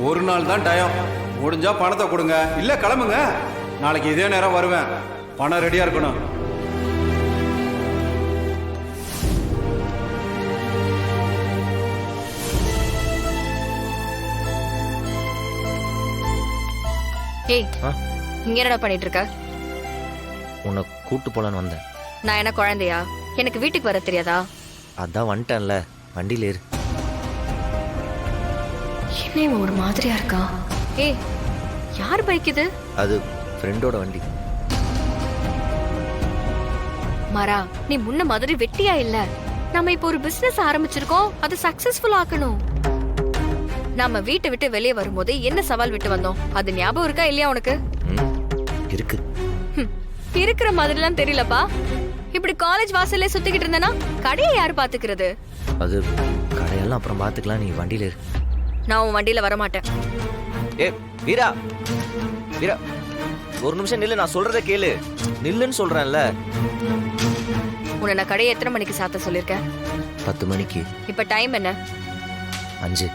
ஒரு நாள் தான் டயம். முடிஞ்சா பணத்தை கொடுங்க, இல்ல கிளம்புங்க. நாளைக்கு இதே நேரம் வருவேன். பணம் ரெடியா இருக்கணும். ஏய், இங்க என்னடா பண்ணிட்டு இருக்க? உன்னை கூட்டு போலான்னு வந்தேன். நான் என்ன குழந்தையா? எனக்கு வீட்டுக்கு வர தெரியாதா? அதான் வந்துட்டேன்ல, வண்டியில ஏறு. என்ன இவன் ஒரு மாதிரியா இருக்கா? ஏய், யார் பைக் இது? அது ஃப்ரெண்டோட வண்டி. மாறா, நீ முன்ன மாதிரி வெட்டியா இல்ல. நம்ம இப்போ ஒரு பிசினஸ் ஆரம்பிச்சிருக்கோம், அது சக்சஸ்ஃபுல் ஆக்கணும். நாம வீட்டை விட்டு வெளியே வரும்போது என்ன சவால் விட்டு வந்தோம், அது ஞாபகம் இருக்கா இல்லையா உனக்கு? இருக்கு. இருக்கிற மாதிரிலாம் தெரியலப்பா. இப்படி காலேஜ் வாசல்ல சுத்திக்கிட்டு இருந்தனா கடையை யாரு பாத்துக்கிறது? அது கடையெல்லாம் அப்புறம் பாத்துக்கலாம், நீ வண்டியில ஏறு. நான் உன் வண்டியில வர மாட்டேன். ஏ வீரா, வீரா ஒரு நிமிஷம் நில்லு, நான் சொல்றத கேளு. நில்லுன்னு சொல்றேன்ல. உன்னை நான் கடையை எத்தனை மணிக்கு சாத்த சொல்லிருக்கேன்? 10 மணிக்கு. இப்ப டைம் என்ன? 5.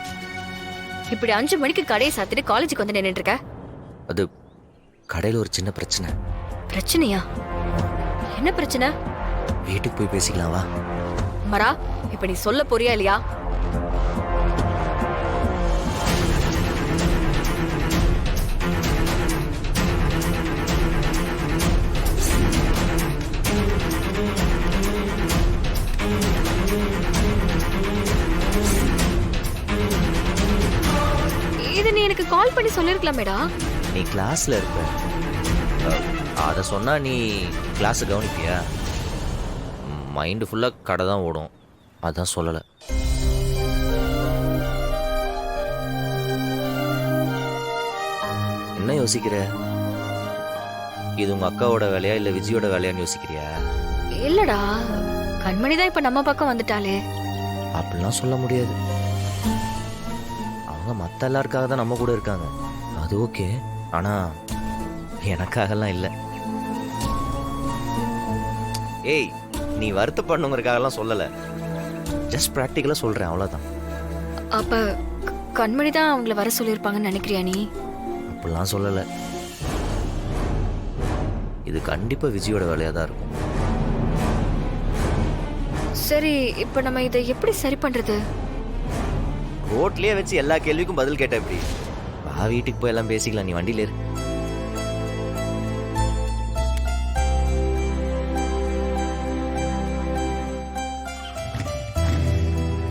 இப்படி 5 மணிக்கு கடையை சாத்திட்டு காலேஜுக்கு வந்து நின்னுட்டு இருக்க? அது கடையில ஒரு சின்ன பிரச்சனை. பிரச்சனையா? என்ன பிரச்சனை? வீட்டுக்கு போய் பேசிக்கலாம் வா. மரா, இப்ப நீ சொல்ல போறியா இல்லையா? இது நீ எனக்கு கால் பண்ணி சொல்லிருக்கலாமேடா. நீ கிளாஸ்ல இருப்ப, அத சொன்னா நீ கிளாஸ் கவனிப்பியா? மைண்டு ஃபுல்லா கடை தான் ஓடும், அதான் சொல்லல. என்ன யோசிக்கிற? இது உங்க அக்காவோட வேலையா இல்ல விஜயோட வேலையான்னு யோசிக்கிறியா? இல்லடா, கண்மணி தான் இப்ப நம்ம பக்கம் வந்துட்டாளே. அப்படிலாம் சொல்ல முடியாது. அவங்க மத்த எல்லாருக்காக தான் நம்ம கூட இருக்காங்க, அது ஓகே. ஆனா எனக்காகலாம் இல்லை. ஏய், நீ வருத்தப்படணுங்கிறதுக்காகலாம் சொல்லல, ஜஸ்ட் ப்ராக்டிக்கலா சொல்றேன், அவ்வளவுதான். அப்ப கண்மணி தான் அவங்கள வர சொல்லியிருப்பாங்கன்னு நினைக்கிறியா நீ? அப்படிலாம் சொல்லல. இது கண்டிப்பா விஜயோட வேலையா தான் இருக்கும். சரி, இப்ப நம்ம இதை எப்படி சரி பண்றது? ரோட்லயே வச்சு எல்லா கேள்விக்கும் பதில் கேட்ட எப்படி? வா வீட்டுக்கு போய் எல்லாம் பேசிக்கலாம், நீ வண்டியில இரு.